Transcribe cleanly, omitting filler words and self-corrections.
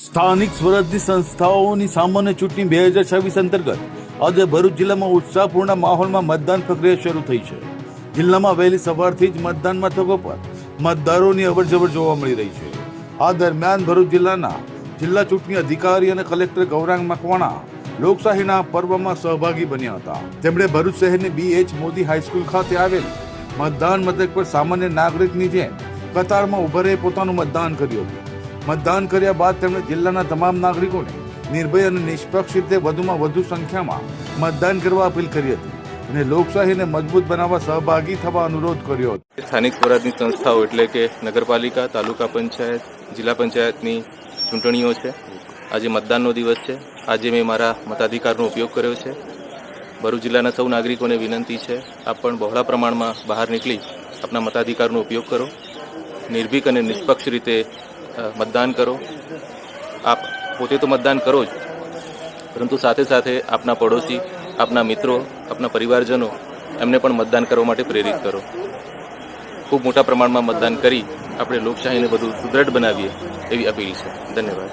સ્થાનિક સ્વરાજની સંસ્થાઓની સામાન્ય ચૂંટણી 2026 અંતર્ગત આજે ભરૂચ જિલ્લામાં ઉત્સાહપૂર્ણ માહોલમાં મતદાન પ્રક્રિયા શરૂ થઈ છે. જિલ્લામાં વહેલી સવારથી જ મતદાન મથકો પર મતદારોની અવરજવર જોવા મળી રહી છે. આ દરમિયાન ભરૂચ જિલ્લાના જિલ્લા ચૂંટણી અધિકારી અને કલેક્ટર ગૌરાંગ મકવાણા લોકશાહીના પર્વમાં સહભાગી બન્યા હતા. તેમણે ભરૂચ શહેરની BH મોદી હાઈસ્કૂલ ખાતે આવેલ મતદાન મથક પર સામાન્ય નાગરિકની જેમ કતારમાં ઉભા રહી પોતાનું મતદાન કર્યું હતું. મતદાન કર્યા બાદ તેમણે જિલ્લાના તમામ નાગરિકોને નિર્ભય અને નિષ્પક્ષ રીતે વધુમાં વધુ સંખ્યામાં મતદાન કરવા અપીલ કરી હતી અને લોકશાહીને મજબૂત બનાવવા સહભાગી થવા અનુરોધ કર્યો હતો. સ્થાનિક સ્વરાજની સંસ્થાઓ એટલે કે નગરપાલિકા, તાલુકા પંચાયત, જિલ્લા પંચાયતની ચૂંટણીઓ છે. આજે મતદાનનો દિવસ છે. આજે મેં મારા મતાધિકારનો ઉપયોગ કર્યો છે. ભરૂચ જિલ્લાના સૌ નાગરિકોને વિનંતી છે, આપ પણ બહોળા પ્રમાણમાં બહાર નીકળી આપના મતાધિકારનો ઉપયોગ કરો. નિર્ભીક અને નિષ્પક્ષ રીતે મતદાન કરો. આપ પોતે તો મતદાન કરો જ, પરંતુ સાથે સાથે આપના પડોશી, આપના મિત્રો, આપના પરિવારજનો એમને પણ મતદાન કરવા માટે પ્રેરિત કરો. ખૂબ મોટા પ્રમાણમાં મતદાન કરી આપણે લોકશાહીને વધુ સુદૃઢ બનાવીએ એવી અપીલ છે. ધન્યવાદ.